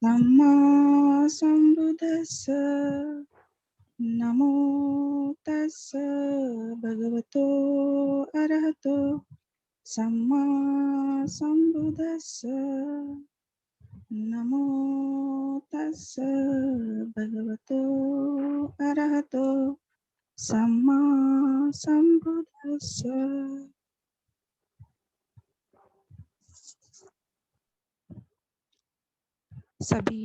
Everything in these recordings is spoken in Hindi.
सम्मा सम्बुद्धस्स नमो तस्स भगवतो अरहतो सम्मा सम्बुद्धस्स नमो तस्स भगवतो अरहतो सम्मा सम्बुद्धस्स। सभी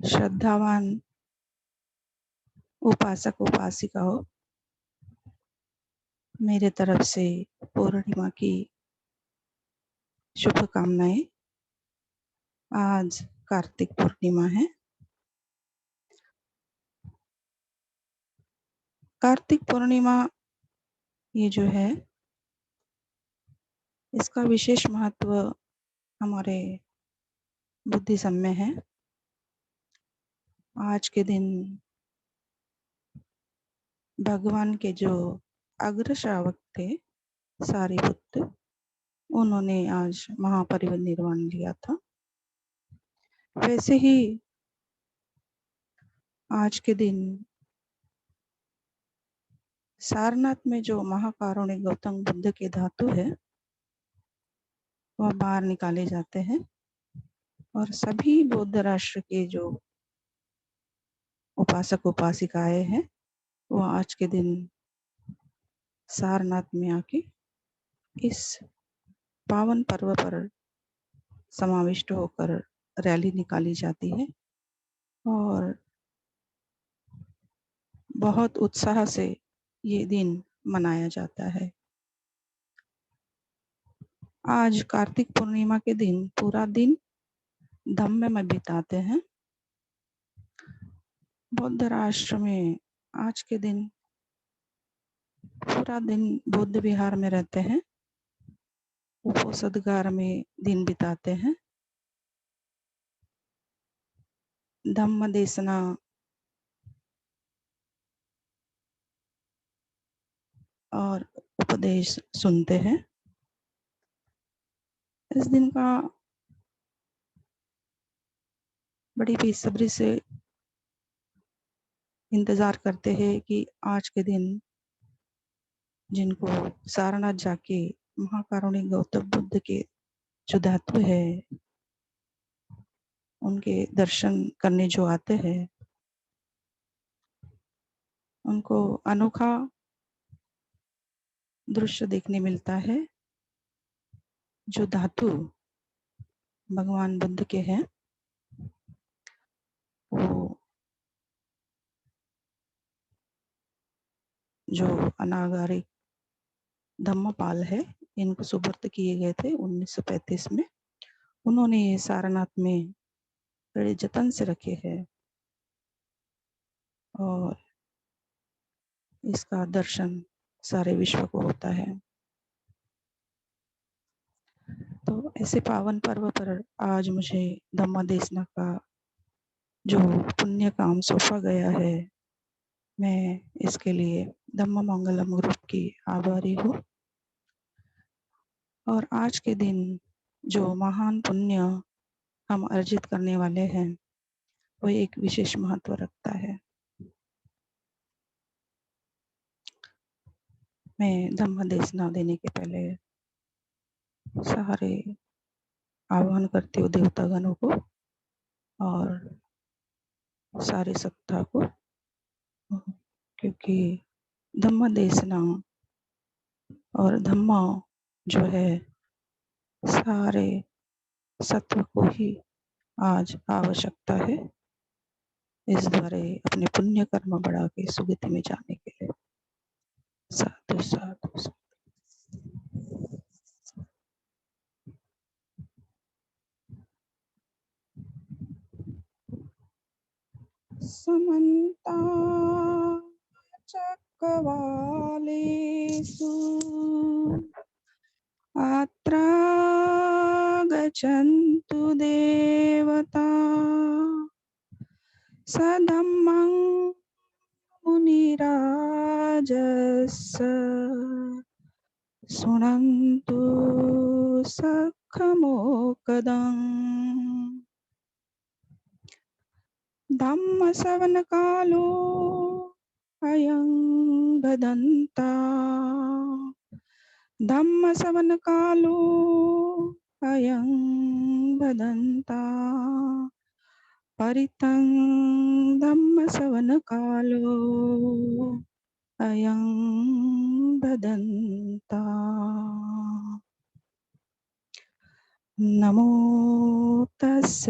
श्रद्धावान उपासक उपासिकाओं, मेरे तरफ से पूर्णिमा की शुभकामनाएं। आज कार्तिक पूर्णिमा है। कार्तिक पूर्णिमा ये जो है, इसका विशेष महत्व हमारे बुद्धिज्म में है। आज के दिन भगवान के जो अग्र श्रावक थे सारिपुत्र, उन्होंने आज महापरिनिर्वाण लिया था। वैसे ही आज के दिन सारनाथ में जो महाकारुणिक गौतम बुद्ध के धातु है वह बाहर निकाले जाते हैं और सभी बौद्ध राष्ट्र के जो उपासक उपासिकाएं हैं वह आज के दिन सारनाथ में आके इस पावन पर्व पर समाविष्ट होकर रैली निकाली जाती है और बहुत उत्साह से ये दिन मनाया जाता है। आज कार्तिक पूर्णिमा के दिन पूरा दिन धम्म में बिताते हैं। बौद्ध राष्ट्र में आज के दिन पूरा दिन बौद्ध विहार में रहते हैं, उपोषदगार में दिन बिताते हैं, धम्म देशना और उपदेश सुनते हैं। इस दिन का बड़ी बेसब्री से इंतजार करते हैं कि आज के दिन जिनको सारनाथ जाके महाकारुणिक गौतम बुद्ध के जो धातु है उनके दर्शन करने जो आते हैं उनको अनोखा दृश्य देखने मिलता है। जो धातु भगवान बुद्ध के हैं वो जो अनागारिक धम्मपाल है, इनको सुपुर्द किए गए थे 1935 में। उन्होंने ये सारनाथ में बड़े जतन से रखे हैं और इसका दर्शन सारे विश्व को होता है। तो ऐसे पावन पर्व पर आज मुझे धम्म देशना का जो पुण्य काम सौंपा गया है, मैं इसके लिए धम्म मंगलम ग्रुप की आभारी हूँ। और आज के दिन जो महान पुण्य हम अर्जित करने वाले हैं वो एक विशेष महत्व रखता है। मैं धम्म देशना देने के पहले सारे आह्वान करती हूँ देवतागणों को और सारी सत्ता को, क्योंकि धम्म देशना और धम्म जो है सारे सत्व को ही आज आवश्यकता है इस द्वारे अपने पुण्य कर्म बढ़ा के सुगति में जाने के लिए। साधु साधु साधु। समन्ता चक्रवालेषु अत्र गच्छन्तु देवता सधम्मं मुनिराजस्य शृण्वन्तु सखमोकदम्। धम्म श्रवण कालो अयं भदन्ता धम्म श्रवण कालो अयं भदन्ता परितं धम्म श्रवण कालो अयं भदन्ता नमो तस्स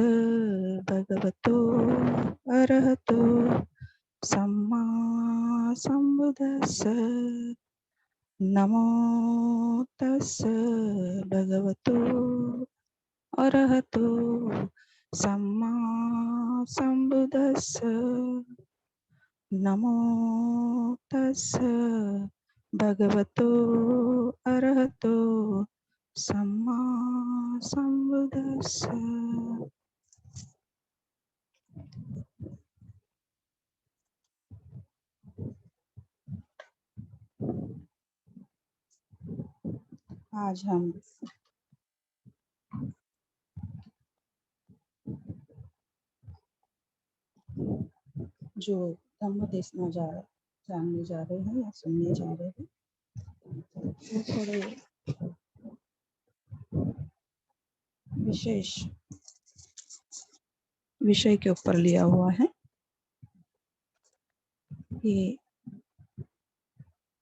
भगवतो अरहतो सम्मा संबुद्दस्स नमो तस्स भगवतो अरहतो सम्मा संबुद्दस्स नमो तस्स भगवतो अरहतो सम्मा संबुद्दस्स। आज हम जो धम्म देशना जानने जा रहे हैं या सुनने जा रहे हैं वो थोड़े विशेष विषय के ऊपर लिया हुआ है। ये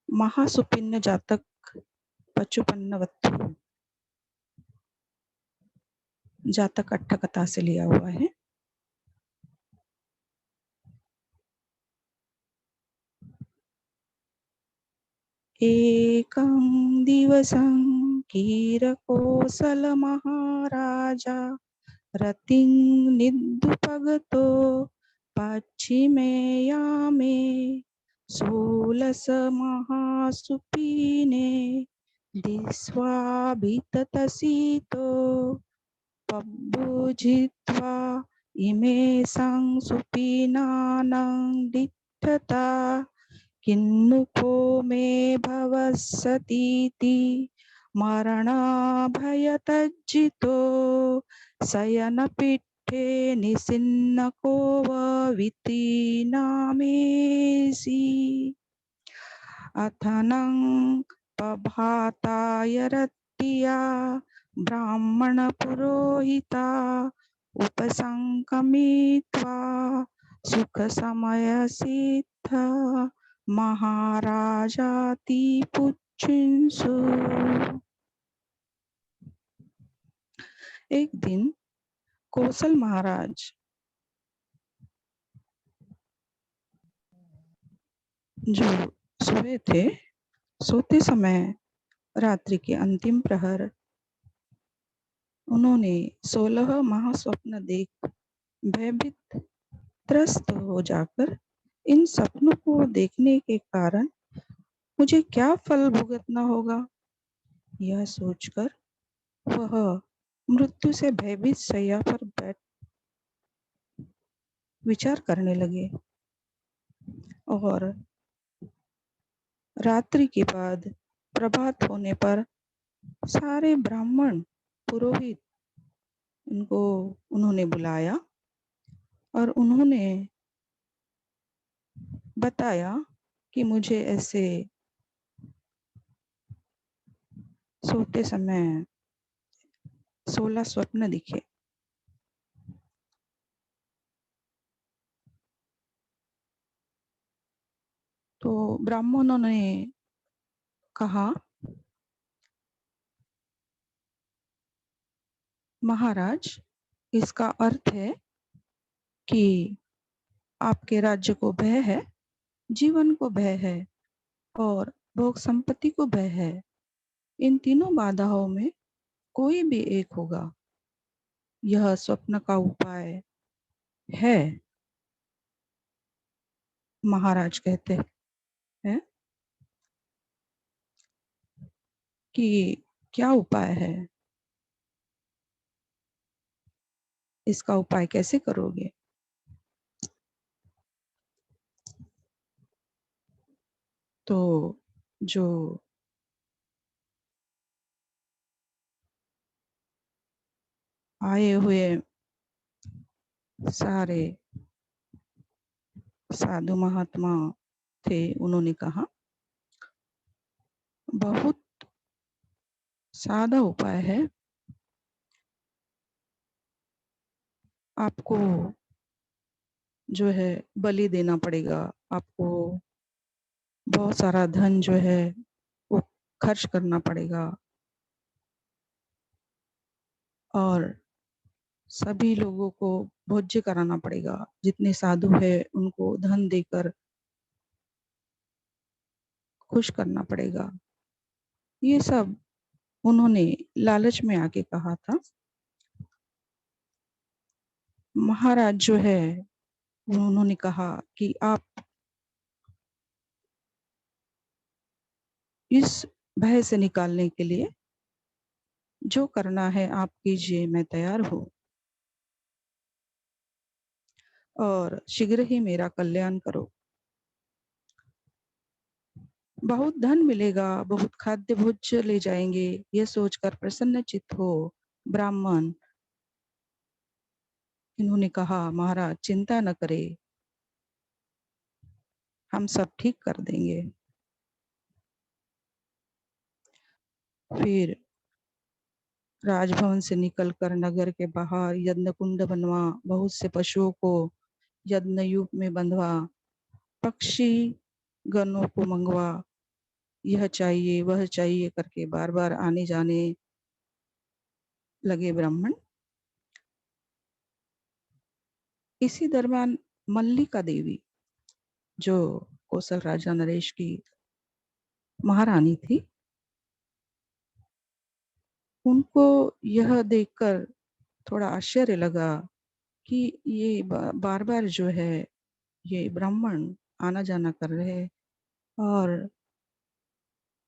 महासुपिन्न जातक पचुपन्नवत्तु जातक अट्ठ कथा से लिया हुआ है। एकं दिवसं कीरकोसल महाराजा रतिं निद्युपगतो पश्चिमे यामे सोलस महासुपीने दिस्वाभिततसीतो पब्बुजित्वा इमे संसुपीनानं दिठता किन्नुको मे भवस्सतीति मरणाभयतज्जितो शयनपीठे निसिन्नको वविति नामेसि अथनं पभाताय रत्तिया ब्राह्मणपुरोहिता उपसंकमित्वा सुखसमयसिद्ध महाराजाति पुच्छिन्सु। एक दिन कौशल महाराज जो सोए थे, सोते समय रात्रि के अंतिम प्रहर उन्होंने 16 महास्वप्न देख भयभीत त्रस्त हो जाकर इन सपनों को देखने के कारण मुझे क्या फल भुगतना होगा, यह सोचकर वह मृत्यु से भयभीत शैया पर बैठ विचार करने लगे और रात्रि के बाद प्रभात होने पर सारे ब्राह्मण पुरोहित इनको उन्होंने बुलाया और उन्होंने बताया कि मुझे ऐसे सोते समय 16 स्वप्न दिखे। तो ब्राह्मणों ने कहा, महाराज, इसका अर्थ है कि आपके राज्य को भय है, जीवन को भय है और भोग संपत्ति को भय है। इन तीनों बाधाओं में कोई भी एक होगा। यह स्वप्न का उपाय है। महाराज कहते हैं कि क्या उपाय है, इसका उपाय कैसे करोगे? तो जो आए हुए सारे साधु महात्मा थे, उन्होंने कहा, बहुत सादा उपाय है, आपको जो है बलि देना पड़ेगा, आपको बहुत सारा धन जो है वो खर्च करना पड़ेगा और सभी लोगों को भोज्य कराना पड़ेगा, जितने साधु है उनको धन देकर खुश करना पड़ेगा। ये सब उन्होंने लालच में आके कहा था। महाराज जो है उन्होंने कहा कि आप इस भय से निकालने के लिए जो करना है आप कीजिए, मैं तैयार हूँ और शीघ्र ही मेरा कल्याण करो। बहुत धन मिलेगा, बहुत खाद्य भोज्य ले जाएंगे, यह सोचकर प्रसन्न चित्त हो ब्राह्मण इन्होंने कहा, महाराज चिंता न करे, हम सब ठीक कर देंगे। फिर राजभवन से निकलकर नगर के बाहर यज्ञ कुंड बनवा, बहुत से पशुओं को यज्ञ यूप में बंधवा, पक्षी गणों को मंगवा, यह चाहिए वह चाहिए करके बार बार आने जाने लगे ब्राह्मण। इसी दरमियान मल्लिका देवी, जो कौशल राजा नरेश की महारानी थी, उनको यह देखकर थोड़ा आश्चर्य लगा कि ये बार बार जो है ये ब्राह्मण आना जाना कर रहे हैं और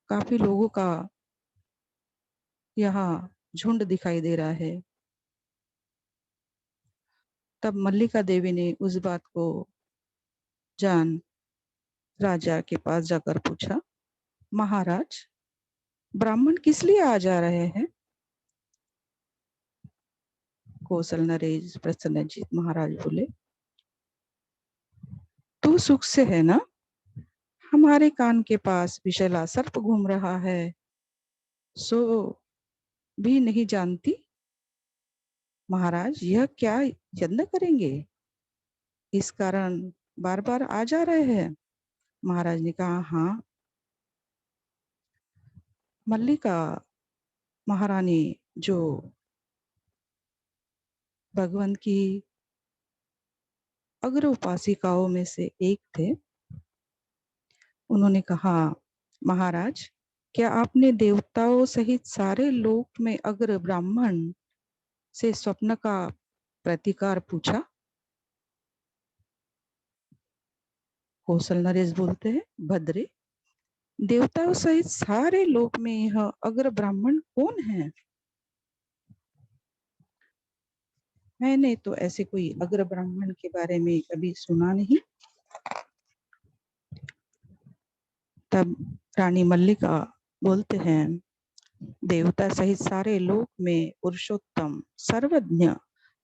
काफी लोगों का यहाँ झुंड दिखाई दे रहा है। तब मल्लिका देवी ने उस बात को जान राजा के पास जाकर पूछा, महाराज ब्राह्मण किस लिए आ जा रहे हैं? कौशल नरेश प्रसन्नजीत महाराज बोले, तू सुख से है ना? हमारे कान के पास विषैला सर्प घूम रहा है, सो भी नहीं जानती? महाराज यह क्या यत्न करेंगे, इस कारण बार बार आ जा रहे हैं? महाराज ने कहा, हाँ। मल्लिका महारानी जो भगवान की अग्र उपासिकाओं में से एक थे, उन्होंने कहा, महाराज क्या आपने देवताओं सहित सारे लोक में अग्र ब्राह्मण से स्वप्न का प्रतिकार पूछा? कौशल नरेश बोलते हैं, भद्रे देवताओं सहित सारे लोक में यह अग्र ब्राह्मण कौन है? मैंने तो ऐसे कोई अग्र ब्राह्मण के बारे में कभी सुना नहीं। तब रानी मल्लिका बोलते हैं, देवता सहित सारे लोक में पुरुषोत्तम सर्वज्ञ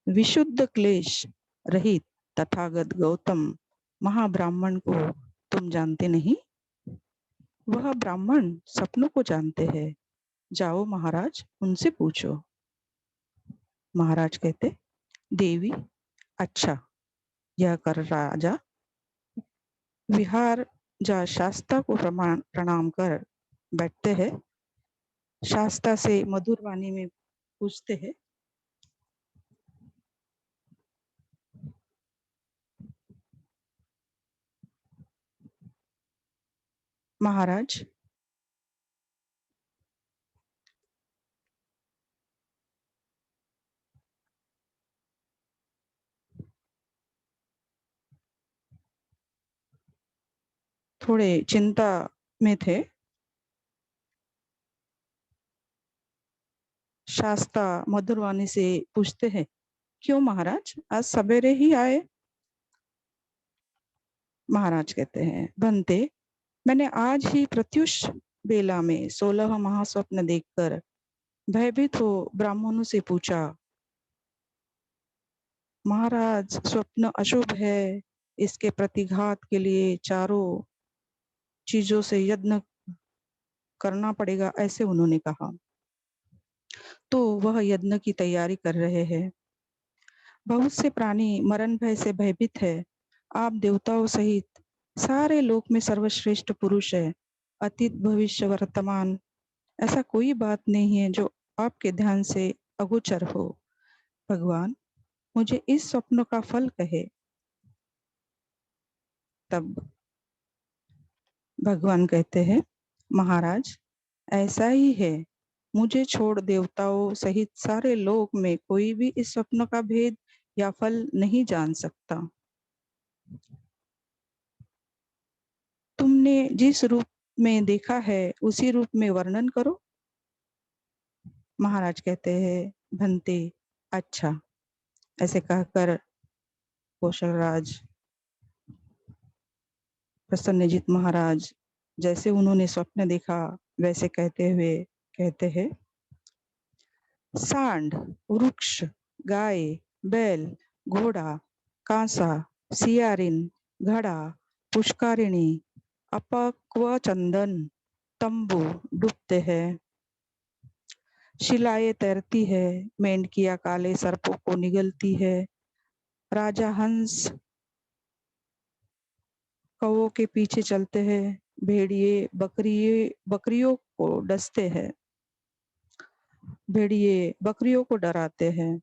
विशुद्ध क्लेश रहित तथागत गौतम महाब्राह्मण को तुम जानते नहीं? वह ब्राह्मण सपनों को जानते हैं, जाओ महाराज उनसे पूछो। महाराज कहते, देवी अच्छा, यह कर राजा विहार जा शास्ता को प्रणाम कर बैठते हैं। शास्ता से मधुर वाणी में पूछते हैं, महाराज थोड़े चिंता में थे। शास्ता मधुरवाणी से पूछते हैं, क्यों महाराज आज सवेरे ही आए? महाराज कहते हैं, बनते मैंने आज ही प्रत्युष बेला में 16 महास्वप्न देखकर भयभीत हो ब्राह्मणों से पूछा, महाराज स्वप्न अशुभ है, इसके प्रतिघात के लिए चारों चीजों से यत्न करना पड़ेगा, ऐसे उन्होंने कहा। तो वह यज्ञ की तैयारी कर रहे हैं। बहुत से प्राणी मरण भय से भयभीत है। आप देवताओं सहित सारे लोक में सर्वश्रेष्ठ पुरुष है। अतीत भविष्य वर्तमान ऐसा कोई बात नहीं है जो आपके ध्यान से अगोचर हो। भगवान मुझे इस स्वप्न का फल कहे। तब भगवान कहते हैं, महाराज ऐसा ही है। मुझे छोड़ देवताओं सहित सारे लोक में कोई भी इस स्वप्न का भेद या फल नहीं जान सकता। तुमने जिस रूप में देखा है उसी रूप में वर्णन करो। महाराज कहते हैं, भंते अच्छा। ऐसे कहकर कौशलराज प्रसन्नजित महाराज जैसे उन्होंने स्वप्न देखा वैसे कहते हुए कहते हैं, सांड, वृक्ष, गाय, बैल, घोड़ा, कांसा, सियारिन, घड़ा, पुष्कारिणी, अपक्व चंदन, तंबू डूबते हैं, शिलाएं तैरती है, मेंढकियां काले सर्पों को निगलती है, राजा हंस कौओं के पीछे चलते हैं, भेड़िए बकरियों को डसते हैं, भेड़िए बकरियों को डराते हैं।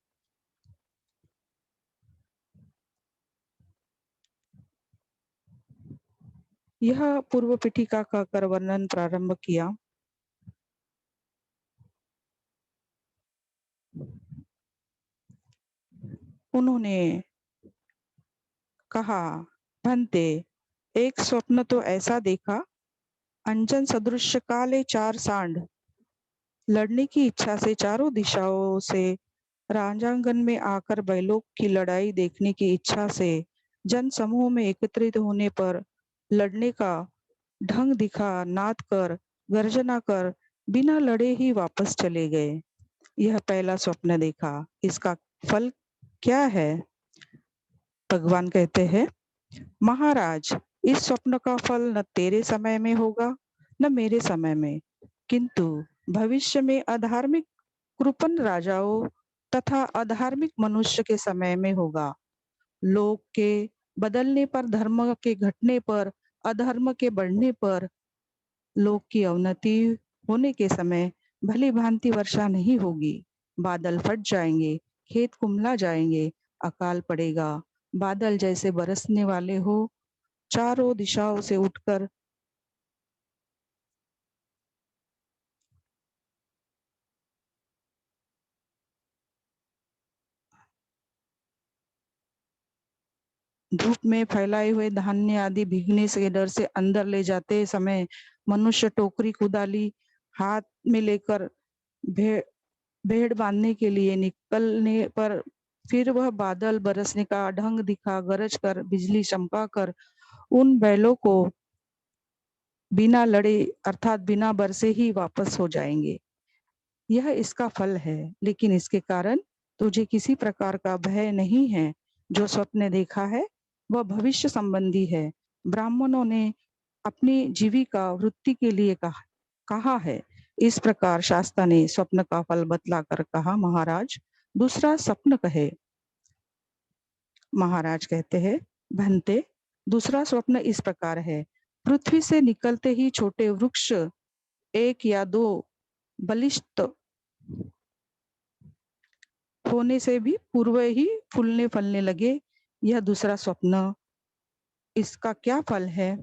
यह पूर्व पीठिका कहकर वर्णन प्रारंभ किया। उन्होंने कहा, भंते एक स्वप्न तो ऐसा देखा, अंजन सदृश काले चार सांड लड़ने की इच्छा से चारों दिशाओं से राजांगन में आकर बैलों की लड़ाई देखने की इच्छा से जन समूह में एकत्रित होने पर लड़ने का ढंग दिखा, नाद कर गर्जना कर बिना लड़े ही वापस चले गए। यह पहला स्वप्न देखा, इसका फल क्या है? भगवान कहते हैं, महाराज इस स्वप्न का फल न तेरे समय में होगा न मेरे समय में, किंतु भविष्य में अधार्मिक कृपण राजाओं तथा अधार्मिक मनुष्य के समय में होगा। लोक के बदलने पर, धर्म के घटने पर, अधर्म के बढ़ने पर, लोक की अवनति होने के समय भली भांति वर्षा नहीं होगी, बादल फट जाएंगे, खेत कुम्हला जाएंगे, अकाल पड़ेगा, बादल जैसे बरसने वाले हो, चारों दिशाओं से उठकर धूप में फैलाए हुए धान्य आदि भीगने से डर से अंदर ले जाते समय मनुष्य टोकरी कुदाली हाथ में लेकर भेड़ भेड़ बांधने के लिए निकलने पर फिर वह बादल बरसने का ढंग दिखा, गरज कर बिजली चमका कर उन बैलों को बिना लड़े अर्थात बिना बरसे ही वापस हो जाएंगे। यह इसका फल है, लेकिन इसके कारण तुझे किसी प्रकार का भय नहीं है। जो स्वप्न देखा है वह भविष्य संबंधी है। ब्राह्मणों ने अपनी जीविका वृत्ति के लिए कहा है। इस प्रकार शास्त्र ने स्वप्न का फल बतलाकर कहा, महाराज दूसरा स्वप्न कहे। महाराज कहते हैं, भंते दूसरा स्वप्न इस प्रकार है, पृथ्वी से निकलते ही छोटे वृक्ष एक या दो बलिष्ठ होने से भी पूर्व ही फूलने फलने लगे। यह दूसरा स्वप्न, इसका क्या फल है?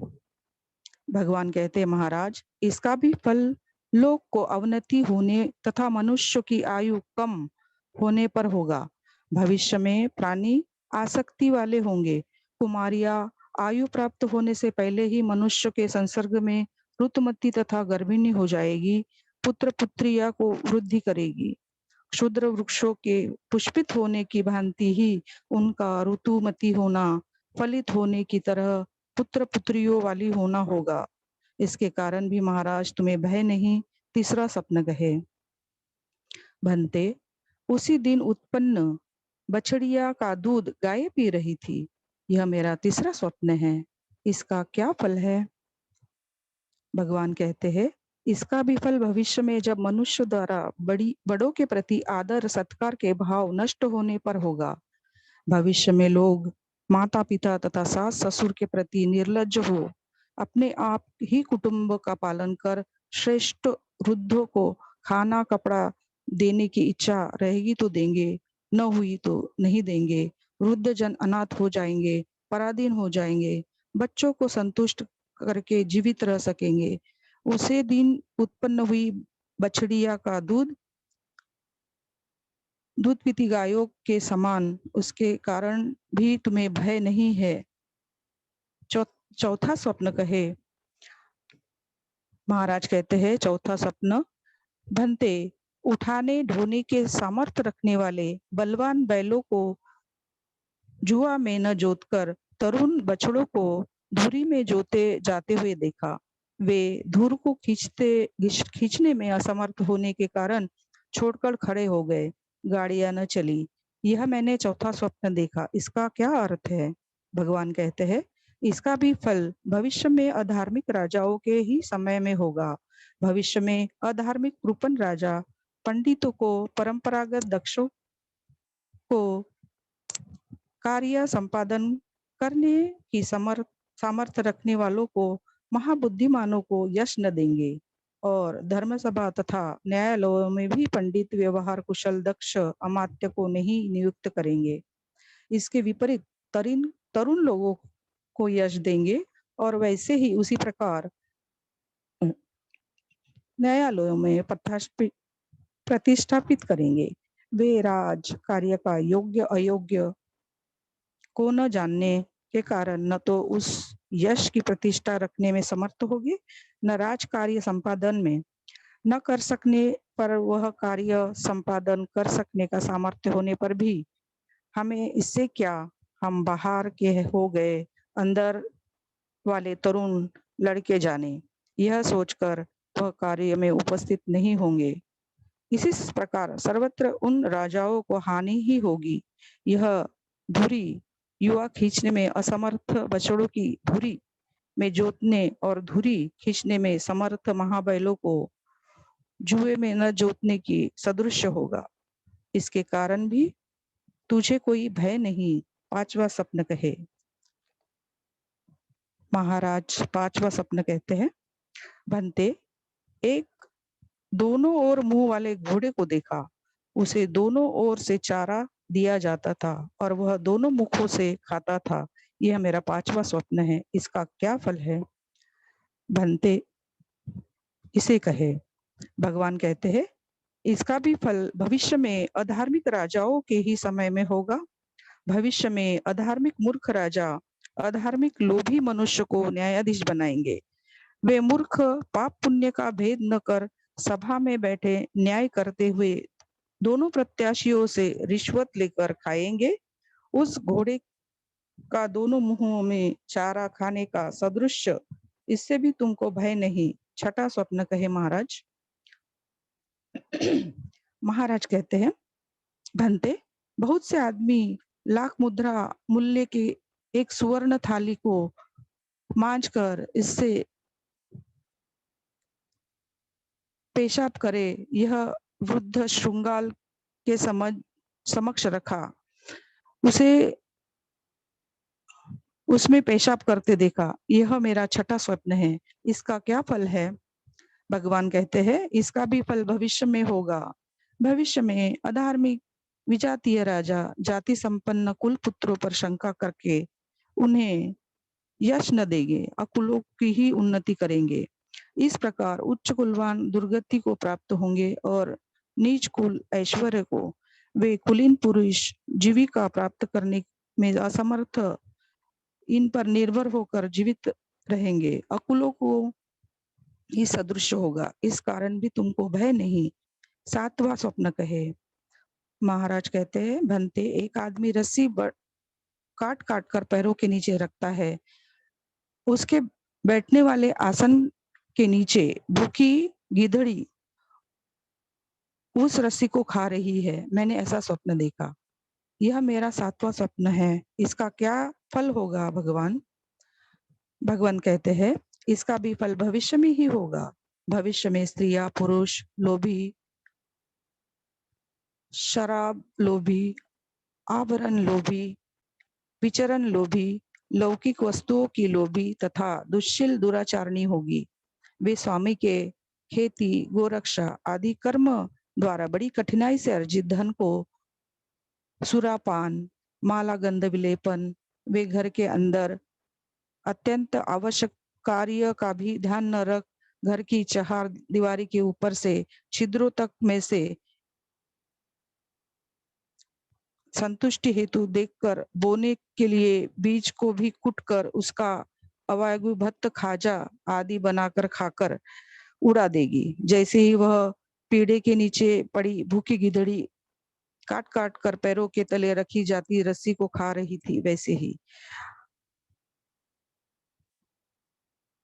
भगवान कहते हैं, महाराज इसका भी फल लोक को अवनति होने तथा मनुष्य की आयु कम होने पर होगा। भविष्य में प्राणी आसक्ति वाले होंगे। कुमारियां आयु प्राप्त होने से पहले ही मनुष्य के संसर्ग में ऋतुमती तथा गर्भिणी हो जाएगी। पुत्र पुत्रिया को वृद्धि करेगी। क्षुद्र वृक्षों के पुष्पित होने की भांति ही उनका ऋतुमती होना, फलित होने की तरह पुत्र पुत्रियों वाली होना होगा। इसके कारण भी महाराज तुम्हें भय नहीं। तीसरा स्वप्न कहे। भंते उसी दिन उत्पन्न बछड़िया का दूध गाय पी रही थी। यह मेरा तीसरा स्वप्न है, इसका क्या फल है? भगवान कहते हैं, इसका भी फल भविष्य में जब मनुष्य द्वारा बड़ों के प्रति आदर सत्कार के भाव नष्ट होने पर होगा। भविष्य में लोग माता पिता तथा सास ससुर के प्रति निर्लज्ज हो अपने आप ही कुटुंब का पालन कर श्रेष्ठ वृद्धों को खाना कपड़ा देने की इच्छा रहेगी तो देंगे, न हुई तो नहीं देंगे। वृद्ध जन अनाथ हो जाएंगे, पराधीन हो जाएंगे, बच्चों को संतुष्ट करके जीवित रह सकेंगे। उसे दिन उत्पन्न हुई बछड़िया का दूध पीती गायों के समान, उसके कारण भी तुम्हें भय नहीं है। चौथा स्वप्न कहे, महाराज कहते हैं चौथा स्वप्न, भंते उठाने ढोने के सामर्थ्य रखने वाले बलवान बैलों को जुआ में न जोतकर तरुण बछड़ों को धुरी में जोते जाते हुए देखा। वे धुर को खींचने में असमर्थ होने के कारण छोड़कर खड़े हो गए, गाड़ियां न चली। यह मैंने चौथा स्वप्न देखा, इसका क्या अर्थ है? भगवान कहते हैं, इसका भी फल भविष्य में अधार्मिक राजाओं के ही समय में होगा। भविष्य में अधार्मिक कृपन राजा पंडितों को परंपरागत दक्षों को कार्य संपादन करने की सामर्थ्य रखने वालों को, महाबुद्धिमानों को यश न देंगे और धर्मसभा तथा न्यायालयों में भी पंडित व्यवहार कुशल दक्ष अमात्य को नहीं नियुक्त करेंगे। इसके विपरीत तरुण तरुण लोगों को यश देंगे और वैसे ही उसी प्रकार न्यायालयों में प्रतिष्ठापित करेंगे। वे राज कार्य का योग्य अयोग्य को न जानने के कारण न तो उस यश की प्रतिष्ठा रखने में समर्थ होंगे, न राज कार्य संपादन में न कर सकने पर वह कार्य संपादन कर सकने का सामर्थ्य होने पर भी हमें इससे क्या, हम बाहर के हो गए, अंदर वाले तरुण लड़के जाने, यह सोचकर वह कार्य में उपस्थित नहीं होंगे। इसी प्रकार सर्वत्र उन राजाओं को हानि ही होगी। यह धुरी युवा खींचने में असमर्थ बछड़ों की धुरी में जोतने और धुरी खींचने में समर्थ महाबैलों को जुए में न जोतने की सदृश होगा। इसके कारण भी तुझे कोई भय नहीं। पांचवा स्वप्न कहे, महाराज पांचवा स्वप्न कहते हैं, भंते एक दोनों ओर मुंह वाले घोड़े को देखा। उसे दोनों ओर से चारा दिया जाता था और वह दोनों मुखों से खाता था। यह मेरा पांचवा स्वप्न है, इसका क्या फल है? भंते इसे कहे, भगवान कहते हैं, इसका भी फल भविष्य में अधार्मिक राजाओं के ही समय में होगा। भविष्य में अधार्मिक मूर्ख राजा अधार्मिक लोभी मनुष्य को न्यायाधीश बनाएंगे। वे मूर्ख पाप पुण्य का भेद न कर सभा में बैठे न्याय करते हुए दोनों प्रत्याशियों से रिश्वत लेकर खाएंगे। उस घोड़े का दोनों मुंहों में चारा खाने का सदृश, इससे भी तुमको भय नहीं। छठा स्वप्न कहे, महाराज महाराज कहते हैं, भंते बहुत से आदमी लाख मुद्रा मूल्य के एक सुवर्ण थाली को मांझ कर इससे पेशाब करे, यह वृद्ध श्रृंगाल के समक्ष रखा। उसे उसमें पेशाब करते देखा। यह मेरा छठा स्वप्न है, इसका क्या फल है? भगवान कहते हैं, इसका भी फल भविष्य में होगा। भविष्य में अधार्मिक विजातीय राजा जाति संपन्न कुल पुत्रों पर शंका करके उन्हें यश न देंगे, अकुलों की ही उन्नति करेंगे। इस प्रकार उच्च कुलवान दुर्गति को प्राप्त होंगे और नीच कुल ऐश्वर्य को, वे कुलीन पुरुष जीविका प्राप्त करने में असमर्थ इन पर निर्भर होकर जीवित रहेंगे। अकुलों को ही सदृश होगा, इस कारण भी तुमको भय नहीं। सातवां स्वप्न कहे, महाराज कहते हैं, भंते एक आदमी रस्सी काट काट कर पैरों के नीचे रखता है। उसके बैठने वाले आसन के नीचे भूखी गिधड़ी उस रस्सी को खा रही है। मैंने ऐसा स्वप्न देखा। यह मेरा सातवां स्वप्न है, इसका क्या फल होगा भगवान कहते हैं इसका भी फल भविष्य में ही होगा। भविष्य में स्त्रियां, पुरुष लोभी, शराब लोभी, आभरण लोभी, विचरण लोभी, लौकिक वस्तुओं की लोभी तथा दुश्शील दुराचारणी होगी। वे स्वामी के खेती, गोरक्षा आदि कर्म द्वारा बड़ी कठिनाई से अर्जित धन को सुरापान, माला गंध विलेपन, वे घर के अंदर अत्यंत आवश्यक कार्य का भी ध्यान न रख घर की चार दीवारी के ऊपर से छिद्रों तक में से संतुष्टि हेतु देखकर बोने के लिए बीज को भी कुटकर उसका अवायु भत्त, खाजा आदि बनाकर खाकर उड़ा देगी। जैसे ही वह पेड़े के नीचे पड़ी भूखी गिदड़ी काट काट कर पैरों के तले रखी जाती रस्सी को खा रही थी, वैसे ही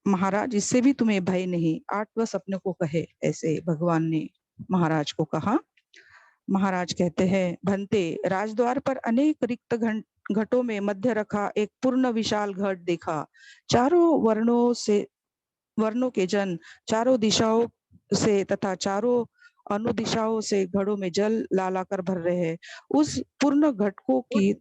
महाराज इससे भी तुम्हें भय नहीं, 8 वर्ष अपने को कहे। ऐसे भगवान ने महाराज को कहा। महाराज कहते हैं भंते, राजद्वार पर अनेक रिक्त घटों में मध्य रखा एक पूर्ण विशाल घट देखा। चारों वर्णों के जन चारों दिशाओं से तथा चारों अनुदिशाओं से घड़ों में जल ला ला कर भर रहे हैं। उस पूर्ण घटकों की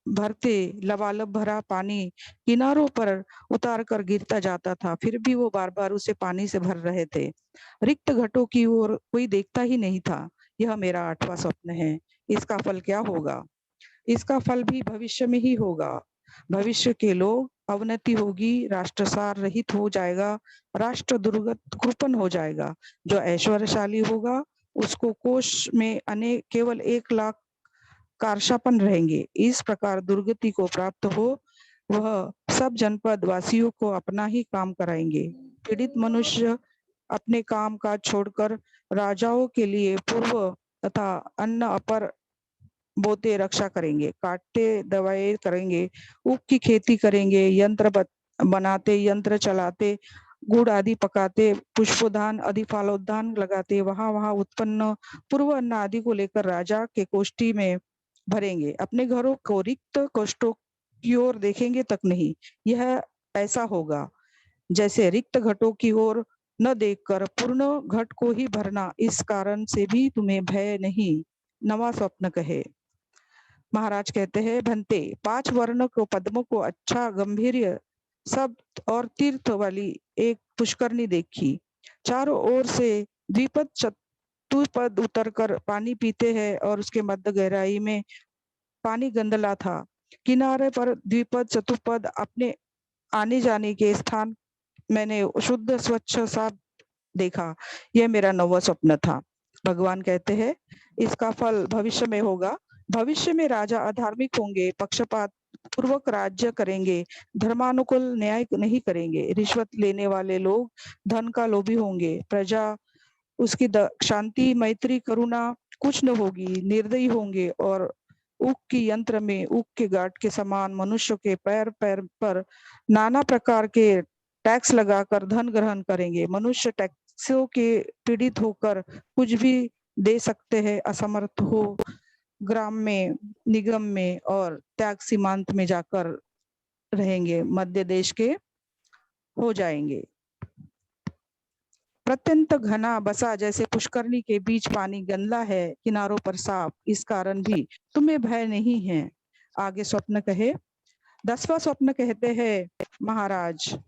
भरते लबालब भरा पानी किनारों पर उतार कर गिरता जाता था, फिर भी वो बार बार उसे पानी से भर रहे थे। रिक्त घटों की ओर कोई देखता ही नहीं था। यह मेरा 8वां स्वप्न है। इसका फल क्या होगा? इसका फल भी भविष्य में ही होगा। भविष्य के लोग अवनति होगी, राष्ट्रसार रहित हो जाएगा, राष्ट्र दुर्गत कृपण हो जाएगा। जो ऐश्वर्यशाली होगा उसको कोष में अनेक केवल 1 लाख कारशापन रहेंगे। इस प्रकार दुर्गति को प्राप्त हो वह सब जनपद वासियों को अपना ही काम कराएंगे। पीड़ित मनुष्य अपने काम काज छोड़कर राजाओं के लिए पूर्व तथा अन्न अपर बोते रक्षा करेंगे, काटते दवाएं करेंगे, ऊख की खेती करेंगे, यंत्र बनाते, यंत्र चलाते, गुड़ आदि पकाते, पुष्पोद्यान आदि फलोद्यान लगाते, वहां वहां उत्पन्न पूर्व अन्न आदि को लेकर राजा के कोष्ठी में भरेंगे। अपने घरों को रिक्त कोष्ठों की ओर देखेंगे तक नहीं। यह ऐसा होगा जैसे रिक्त घटों की ओर न देखकर पूर्ण घट को ही भरना। इस कारण से भी तुम्हें भय नहीं। 9वां स्वप्न कहे। महाराज कहते हैं भंते, 5 वर्ण को पद्मों को अच्छा गंभीर्य सब और तीर्थ वाली एक पुष्करणी देखी। चारों ओर से द्विपद चतुष्पद उतर कर पानी पीते हैं और उसके मध्य गहराई में पानी गंदला था। किनारे पर द्विपद चतुष्पद अपने आने जाने के स्थान मैंने शुद्ध स्वच्छ साफ देखा। यह मेरा 9वां स्वप्न था। भगवान कहते हैं इसका फल भविष्य में होगा। भविष्य में राजा अधार्मिक होंगे, पक्षपात पूर्वक राज्य करेंगे, धर्मानुकूल न्याय नहीं करेंगे, रिश्वत लेने वाले लोग धन का लोभी होंगे, प्रजा उसकी शांति मैत्री करुणा कुछ न होगी, निर्दयी होंगे और ऊख की यंत्र में ऊख के गांठ के समान मनुष्य के पैर पैर पर नाना प्रकार के टैक्स लगाकर धन ग्रहण करेंगे। मनुष्य टैक्सों के पीड़ित होकर कुछ भी दे सकते हैं, असमर्थ हो ग्राम में, निगम में और त्याग सीमांत में जाकर रहेंगे, मध्य देश के हो जाएंगे। प्रत्यंत घना बसा जैसे पुष्करणी के बीच पानी गंदा है, किनारों पर साफ, इस कारण भी तुम्हें भय नहीं है। आगे स्वप्न कहे। 10वां स्वप्न कहते हैं महाराज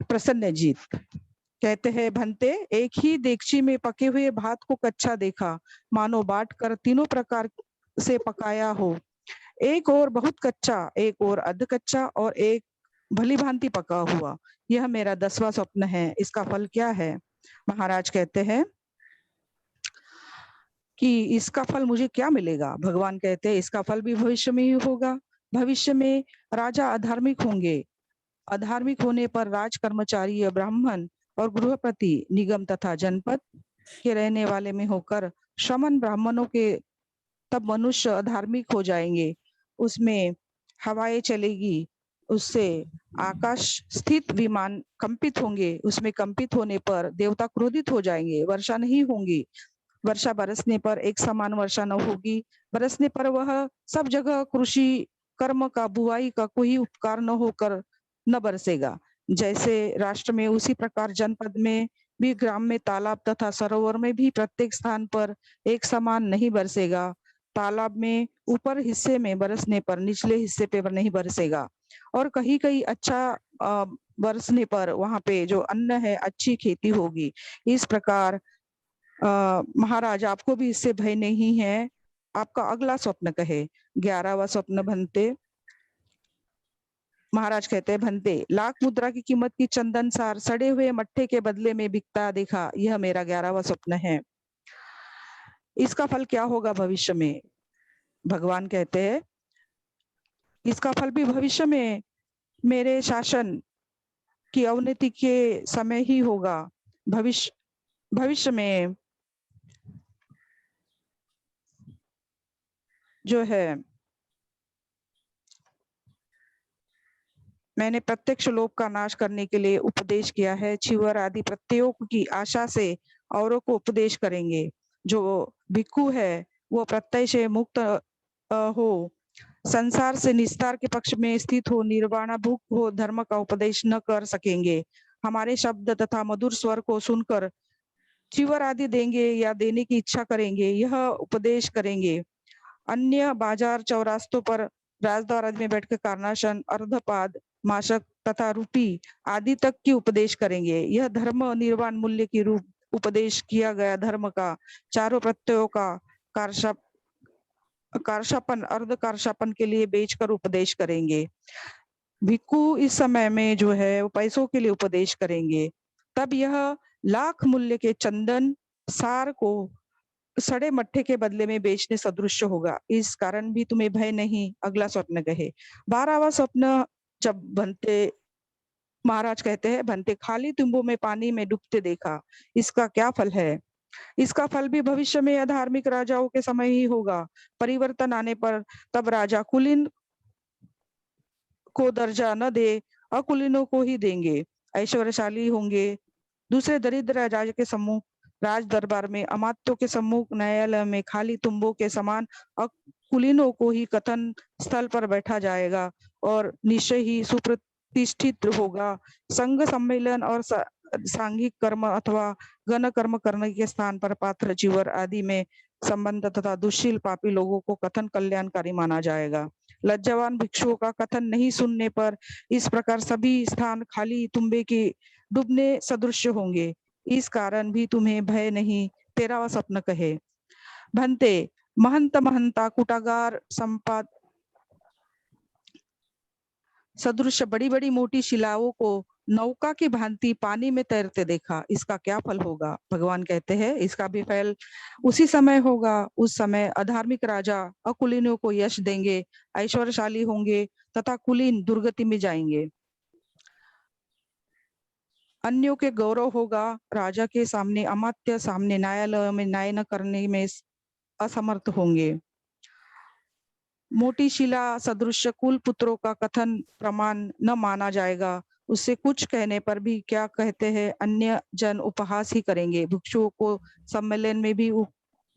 प्रसन्नजीत कहते हैं भंते, एक ही देगची में पके हुए भात को कच्चा देखा, मानो बाट कर तीनों प्रकार से पकाया हो। एक और बहुत कच्चा, एक और अध कच्चा और एक भली भांति पका हुआ। यह मेरा 10वां स्वप्न है। इसका फल क्या है? महाराज कहते हैं कि इसका फल मुझे क्या मिलेगा? भगवान कहते हैं इसका फल भी भविष्य में ही होगा। भविष्य में राजा अधार्मिक होंगे। अधार्मिक होने पर राज कर्मचारी, ब्राह्मण और गृहपति, निगम तथा जनपद के रहने वाले में होकर श्रमण ब्राह्मणों के तब मनुष्य अधार्मिक हो जाएंगे। उसमें हवाएं चलेगी, उससे आकाश स्थित विमान कंपित होंगे, उसमें कंपित होने पर देवता क्रोधित हो जाएंगे, वर्षा नहीं होंगी, वर्षा बरसने पर एक समान वर्षा न होगी, बरसने पर वह सब जगह कृषि कर्म का, बुराई का कोई उपकार न होकर न बरसेगा। जैसे राष्ट्र में उसी प्रकार जनपद में भी, ग्राम में, तालाब तथा सरोवर में भी प्रत्येक स्थान पर एक समान नहीं बरसेगा। तालाब में ऊपर हिस्से में बरसने पर निचले हिस्से पे नहीं बरसेगा, और कहीं कहीं अच्छा बरसने पर वहां पे जो अन्न है अच्छी खेती होगी। इस प्रकार महाराज आपको भी इससे भय नहीं है। आपका अगला स्वप्न कहे। 11वां स्वप्न भंते। महाराज कहते हैं, भंते, लाख मुद्रा की कीमत की चंदन सार सड़े हुए मट्ठे के बदले में बिकता देखा, यह मेरा 11वां स्वप्न है। इसका फल क्या होगा भविष्य में? भगवान कहते हैं, इसका फल भी भविष्य में मेरे शासन की अवनति के समय ही होगा। भविष्य में जो है मैंने प्रत्यक्ष लोभ का नाश करने के लिए उपदेश किया है। चिवर आदि प्रत्ययों की आशा से औरों को उपदेश करेंगे। जो भिक्खु है वो प्रत्यय से मुक्त हो, संसार से निस्तार के पक्ष में स्थित हो, निर्वाणाभुक हो, धर्म का उपदेश न कर सकेंगे। हमारे शब्द तथा मधुर स्वर को सुनकर चिवर आदि देंगे या देने की इच्छा करेंगे, यह उपदेश करेंगे। अन्य बाजार चौरास्तों पर राजद्वार आदि में बैठकर कारनाशन, अर्धपाद, माशक तथा रूपी आदि तक की उपदेश करेंगे। यह धर्म निर्वाण मूल्य की रूप उपदेश किया गया धर्म का चारों प्रत्ययों का कार्षापन, अर्ध कार्षापन के लिए बेचकर उपदेश करेंगे। भिक्खु इस समय में जो है वो पैसों के लिए उपदेश करेंगे। तब यह लाख मूल्य के चंदन सार को सड़े मट्ठे के बदले में बेचने सदृश होगा। इस कारण भी तुम्हें भय नहीं। अगला स्वप्न कहे। 12वां स्वप्न। जब भंते महाराज कहते हैं, भंते, खाली तुंबों में पानी में डूबते देखा, इसका क्या फल है? इसका फल भी भविष्य में अधार्मिक राजाओं के समय ही होगा। परिवर्तन आने पर तब राजा कुलीन को दर्जा न दे, अकुलीनों को ही देंगे। ऐश्वर्यशाली होंगे दूसरे दरिद्र राजा के सम्मुख, राज दरबार में, अमात्यों के सम्मुख, न्यायालय में खाली तुंबों के समान कुलीनों को ही कथन स्थल पर बैठा जाएगा और निश्चय ही सुप्रतिष्ठित होगा। संघ सम्मेलन और सांघिक कर्म अथवा गण कर्म करने के स्थान पर पात्र, चिवर आदि में संबंध तथा दुशील पापी लोगों को कथन कल्याणकारी माना जाएगा। लज्जावान भिक्षुओं का कथन नहीं सुनने पर इस प्रकार सभी स्थान खाली तुंबे के डूबने सदृश होंगे। इस कारण भी तुम्हें भय नहीं। 13वां स्वप्न कहे। भंते, महंत महंता कुटागार संपाद सदृश बड़ी बड़ी मोटी शिलाओं को नौका की भांति पानी में तैरते देखा, इसका क्या फल होगा? भगवान कहते हैं, इसका भी फल उसी समय होगा। उस समय अधार्मिक राजा अकुलीनों को यश देंगे, ऐश्वर्यशाली होंगे तथा कुलीन दुर्गति में जाएंगे। अन्यों के गौरव होगा। राजा के सामने, अमात्य सामने न्यायालय में न्याय न करने में असमर्थ होंगे। मोटी शिला सदृश कुल पुत्रों का कथन प्रमाण न माना जाएगा। उससे कुछ कहने पर भी क्या कहते हैं, अन्य जन उपहास ही करेंगे। भिक्षुओं को सम्मेलन में भी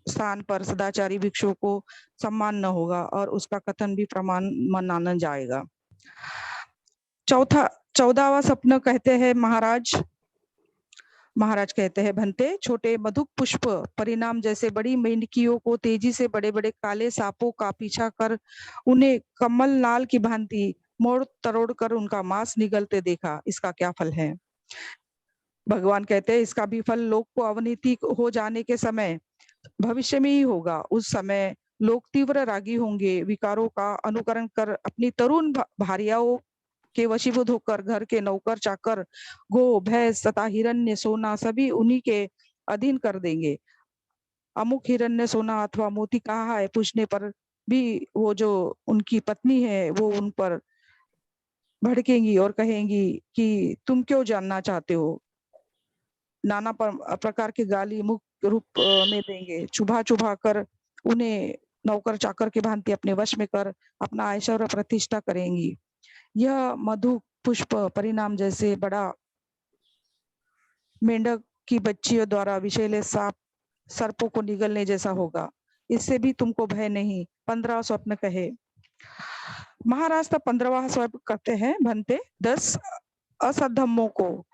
स्थान पर सदाचारी भिक्षुओं को सम्मान न होगा और उसका कथन भी प्रमाण माना जाएगा। 14वां स्वप्न कहते हैं महाराज कहते हैं, भंते, छोटे मधुक पुष्प परिणाम जैसे बड़ी मेंढकियों को तेजी से बड़े बड़े काले सांपों का पीछा कर उन्हें कमल नाल की भांति मोड़ तरोड़ कर उनका मांस निगलते देखा, इसका क्या फल है? भगवान कहते हैं, इसका भी फल लोक को अवनीति हो जाने के समय भविष्य में ही होगा। उस समय लोग तीव्र रागी होंगे, विकारों का अनुकरण कर अपनी तरुण भार्याओं के वशीभूत होकर घर के नौकर चाकर, गो, भैंस तथा हिरण्य, सोना सभी उन्हीं के अधीन कर देंगे। अमुक हिरण्य, सोना अथवा मोती कहाँ है पूछने पर भी वो जो उनकी पत्नी है वो उन पर भड़केंगी और कहेंगी कि तुम क्यों जानना चाहते हो। नाना प्रकार की गाली मुख रूप में देंगे। चुभा चुभा कर उन्हें नौकर चाकर की भांति अपने वश में कर अपना ऐश्वर्य प्रतिष्ठा करेंगी। यह मधु पुष्प परिणाम जैसे बड़ा मेंढक की बच्चियों द्वारा विषैले सांप सर्पों को निगलने जैसा होगा। इससे भी तुमको भय नहीं। 15 स्वप्न कहे। महाराज तब 15वां स्वयं करते हैं, भन्ते 10 असद्धम्मों को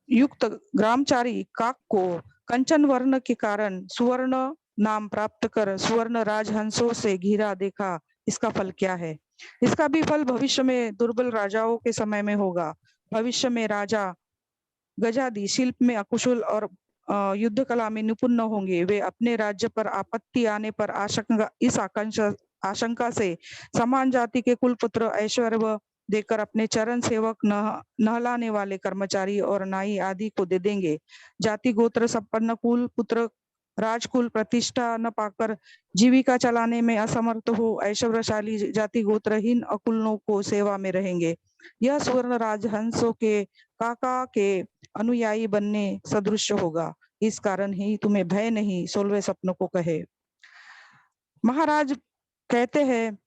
युक्त ग्रामचारी काक को कंचन वर्ण के कारण सुवर्ण नाम प्राप्त कर सुवर्ण राजहंसों से घिरा देखा, इसका फल क्या है? इसका भी फल भविष्य में दुर्बल राजाओं के समय में होगा। भविष्य में राजा गजादि शिल्प में अकुशल और युद्ध कला में निपुण न होंगे। वे अपने राज्य पर आपत्ति आने पर आशंका से समान जाति के कुलपुत्र ऐश्वर्य देकर अपने चरण सेवक नहलाने वाले कर्मचारी और नाई आदि को दे देंगे। जाति गोत्र संपन्न कुल पुत्र राजकुल प्रतिष्ठा न पाकर जीविका चलाने में असमर्थ हो ऐश्वर्यशाली जाति गोत्रहीन अकुलों को सेवा में रहेंगे। यह सुवर्ण राजहंसों के काका के अनुयायी बनने सदृश होगा। इस कारण ही तुम्हें भय नहीं, 16वें स्वप्न को कहे। महाराज कहते हैं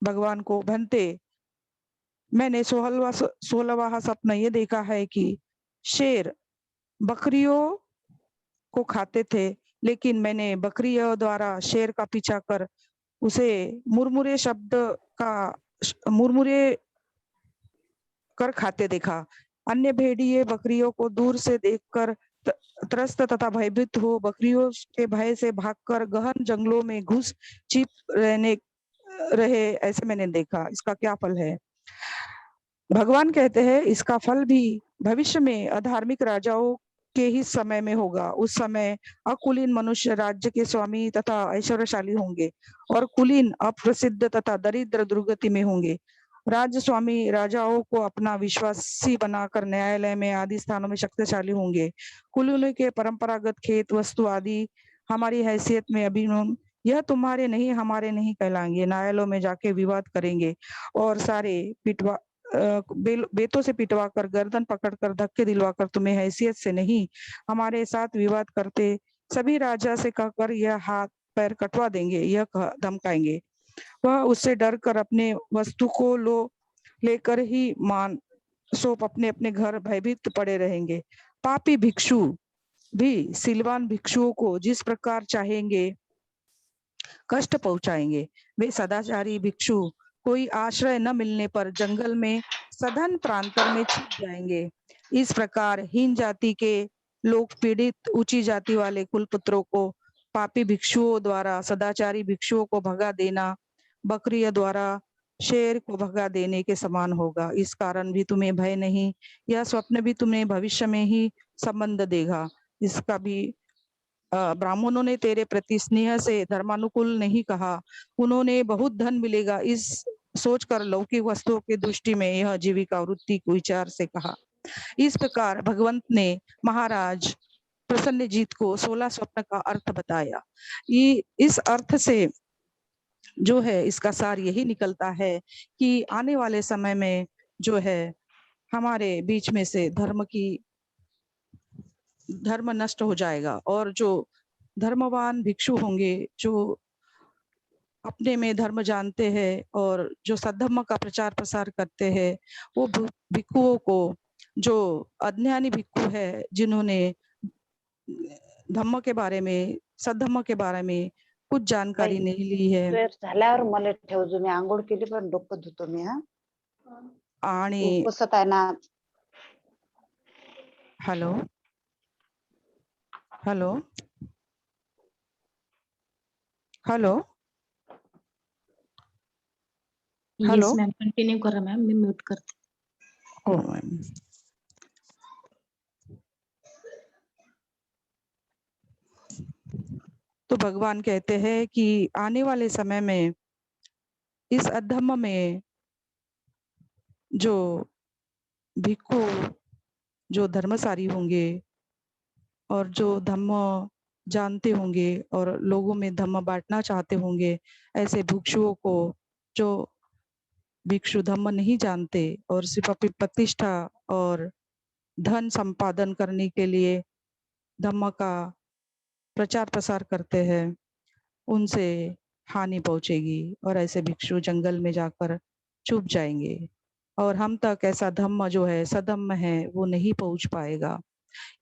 भगवान को, भन्ते मैंने 16वां स्वप्न ये देखा है कि शेर बकरियों को खाते थे, लेकिन मैंने बकरियों द्वारा शेर का पीछा कर उसे मुरमुरे कर खाते देखा। अन्य भेड़िए बकरियों को दूर से देखकर त्रस्त तथा भयभीत हो बकरियों के भय से भागकर गहन जंगलों में घुस छिप रहे, ऐसे मैंने देखा। इसका क्या फल है? भगवान कहते हैं इसका फल भी भविष्य में अधार्मिक राजाओं के ही समय में होगा। उस समय अकुलीन मनुष्य राज्य के स्वामी तथा ऐश्वर्यशाली होंगे और कुलीन अप्रसिद्ध तथा दरिद्र दुर्गति में होंगे। राज्य स्वामी राजाओं को अपना विश्वासी बनाकर न्यायालय में आदि स्थानों में शक्तिशाली होंगे। कुलीनों के परंपरागत खेत वस्तु आदि हमारी हैसियत में अभिमान, यह तुम्हारे नहीं हमारे नहीं कहलाएंगे। न्यायालयों में जाके विवाद करेंगे और सारे पिटवा बेतों से पिटवा कर गर्दन पकड़कर धक्के दिलवाकर तुम्हें हैसियत से नहीं हमारे साथ विवाद करते सभी राजा से कहकर यह हाथ पैर कटवा देंगे, यह धमकाएंगे। वह उससे डर कर अपने वस्तु को लेकर ही मान सौंप अपने अपने घर भयभीत पड़े रहेंगे। पापी भिक्षु भी सिलवान भिक्षुओं को जिस प्रकार चाहेंगे कष्ट पहुंचाएंगे। वे सदाचारी भिक्षु कोई आश्रय न मिलने पर जंगल में सघन प्रांतर में छिप जाएंगे। इस प्रकार हीन जाति के लोग पीड़ित ऊंची जाति वाले कुलपुत्रों को पापी भिक्षुओं द्वारा सदाचारी भिक्षुओं को भगा देना बकरियों द्वारा शेर को भगा देने के समान होगा। इस कारण भी तुम्हें भय नहीं, यह स्वप्न भी तुम्हें भविष्य में ही संबंध देगा। इसका भी ब्राह्मणों ने तेरे प्रति स्नेह से धर्मानुकूल नहीं कहा, उन्होंने बहुत धन मिलेगा इस सोचकर लौकिक वस्तुओं की दृष्टि में यह जीविका वृत्ति को विचार से कहा। इस प्रकार भगवंत ने महाराज प्रसन्नजीत को 16 स्वप्न का अर्थ बताया। इस अर्थ से जो है इसका सार यही निकलता है कि आने वाले समय में जो है हमारे बीच में से धर्म नष्ट हो जाएगा और जो धर्मवान भिक्षु होंगे जो अपने में धर्म जानते हैं और जो सद्धम्म का प्रचार प्रसार करते हैं, वो भिक्षुओं को जो अज्ञानी भिक्षु है जिन्होंने धम्म के बारे में सद्धम्म के बारे में कुछ जानकारी नहीं ली है झाल्यावर मला ठेव जो मी आंघोळ केली पण डोकं धुतो मी आणि पुसत आहे ना। Hello hello hello hello ma'am continue करा मैम, मैं म्यूट करती। ओ मैम तो भगवान कहते हैं कि आने वाले समय में इस अधम्म में जो भिक्षु जो धर्मसारी होंगे और जो धम्म जानते होंगे और लोगों में धम्म बांटना चाहते होंगे, ऐसे भिक्षुओं को जो भिक्षु धम्म नहीं जानते और सिर्फ अपनी प्रतिष्ठा और धन संपादन करने के लिए धम्म का प्रचार प्रसार करते हैं, उनसे हानि पहुंचेगी और ऐसे भिक्षु जंगल में जाकर छुप जाएंगे और हम तक ऐसा धम्म जो है सधम्म है वो नहीं पहुंच पाएगा।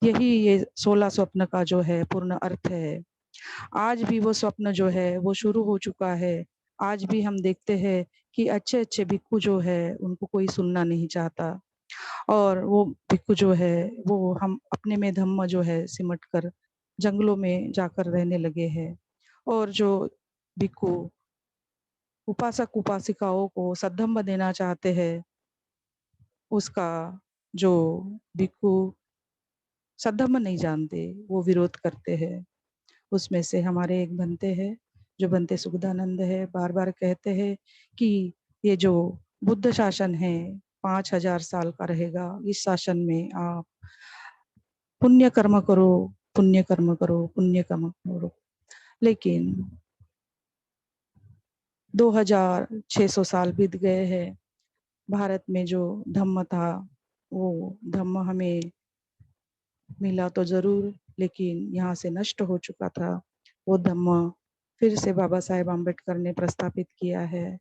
यही ये 16 स्वप्न का जो है पूर्ण अर्थ है। आज भी वो स्वप्न जो है वो शुरू हो चुका है आज भी हम देखते हैं कि अच्छे अच्छे भिक्खु जो है उनको कोई सुनना नहीं चाहता, और वो भिक्खु जो है वो हम अपने में धम्म जो है सिमट कर जंगलों में जाकर रहने लगे हैं। और जो भिक्खु उपासक उपासिकाओं को सद्धम्म देना चाहते हैं, उसका जो भिक्खु सद्धम्म नहीं जानते वो विरोध करते हैं। उसमें से हमारे एक बनते हैं, जो बनते सुखदानंद है, बार बार कहते हैं कि ये जो बुद्ध शासन है 5000 साल का रहेगा, इस शासन में आप पुण्य कर्म करो, पुण्य कर्म करो, पुण्य कर्म करो। लेकिन 2600 साल बीत गए हैं। भारत में जो धम्म था वो धम्म हमें मिला तो जरूर, लेकिन यहाँ से नष्ट हो चुका था। वो धम्म फिर से बाबा साहेब आम्बेडकर ने प्रस्तापित किया है,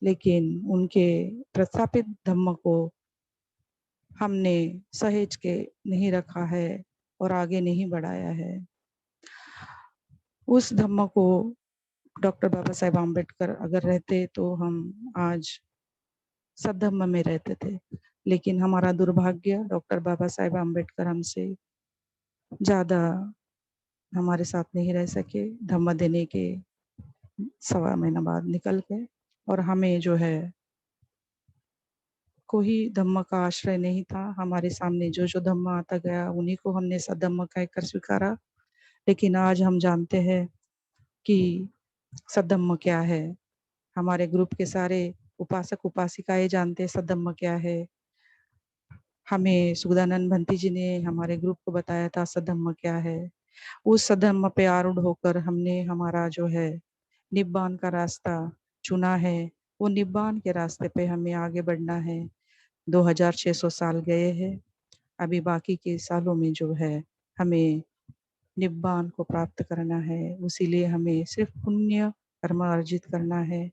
लेकिन उनके प्रस्तापित धम्म को हमने सहेज के नहीं रखा है और आगे नहीं बढ़ाया है। उस धम्म को डॉक्टर बाबा साहेब आम्बेडकर अगर रहते तो हम आज सद्धम्म में रहते थे, लेकिन हमारा दुर्भाग्य डॉक्टर बाबा साहेब आम्बेडकर हमसे ज्यादा हमारे साथ नहीं रह सके। धम्म देने के 1.25 महीना बाद निकल गए, और हमें जो है कोई धम्म का आश्रय नहीं था। हमारे सामने जो जो धम्म आता गया उन्हीं को हमने सद्धम्म कहकर स्वीकारा। लेकिन आज हम जानते हैं कि सद्धम्म क्या है। हमारे ग्रुप के सारे उपासक उपासिकाएं जानते हैं सद्धम्म क्या है। हमें सुखदानंद भंती जी ने हमारे ग्रुप को बताया था सद्धम्म क्या है। उस सद्धम्म पे आरूढ़ होकर हमने हमारा जो है निब्बान का रास्ता चुना है। वो निब्बान के रास्ते पे हमें आगे बढ़ना है। 2600 साल गए हैं, अभी बाकी के सालों में जो है हमें निब्बान को प्राप्त करना है। उसीलिए हमें सिर्फ पुण्य कर्म अर्जित करना है,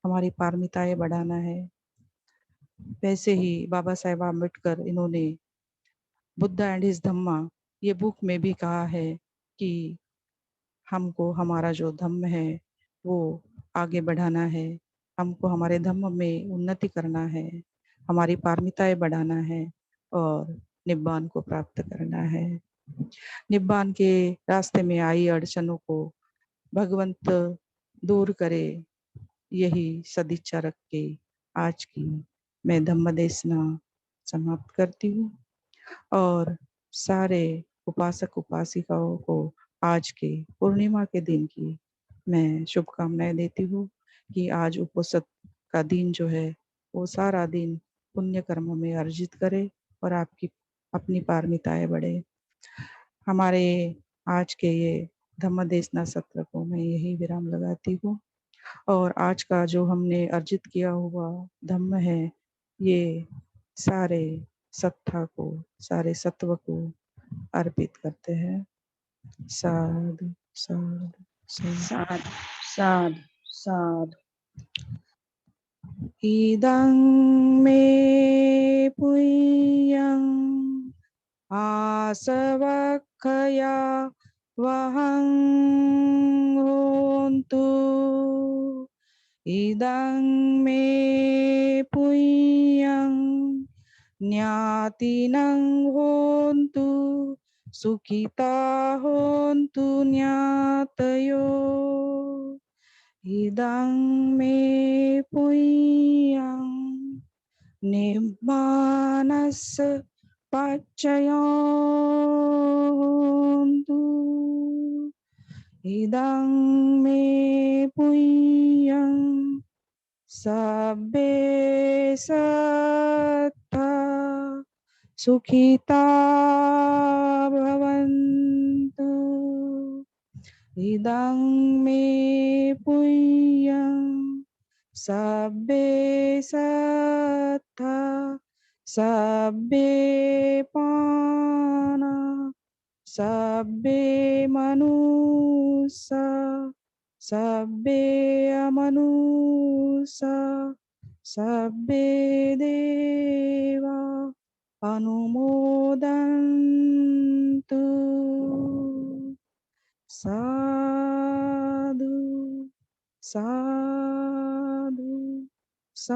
हमारी पारमिताएं बढ़ाना है। वैसे ही बाबा साहेब आम्बेडकर इन्होंने बुद्धा एंड हिज धम्मा ये बुक में भी कहा है कि हमको हमारा जो धम्म है वो आगे बढ़ाना है, हमको हमारे धम्म में उन्नति करना है, हमारी पारमिताएं बढ़ाना है और निब्बान को प्राप्त करना है। निब्बान के रास्ते में आई अड़चनों को भगवंत दूर करे, यही सदिच्छा रख के आज की मैं धम्म देशना समाप्त करती हूँ। और सारे उपासक उपासिकाओं को आज के पूर्णिमा के दिन की मैं शुभकामनाएं देती हूँ कि आज उपोषक का दिन जो है वो सारा दिन पुण्य कर्म में अर्जित करे और आपकी अपनी पारमिताएं बढ़े। हमारे आज के ये धम्म देशना सत्र को मैं यही विराम लगाती हूँ। और आज का जो हमने अर्जित किया हुआ धम्म है, ये सारे सत्ता को, सारे सत्व को अर्पित करते हैं। साधु साधु साधु। साधु साधु साधु। इदं मे पुण्यं आसवक्खया वहं होन्तु। इदं मे पुण्यं ज्ञातिनं होन्तु। सुखिता होन्तु ज्ञातयो। इदं मे पुण्यं निब्बानस्य पच्चयो होन्तु। इदं मे पुण्यं सब्बे सत्ता सुखिता भवन्तु। इदं मे पुण्यं सब्बे सत्ता सब्बे पाना सब्बे मनुष्य सब्बे अमनुष्य सब्बे देवा अनुमोदन्तु। साधु साधु। सा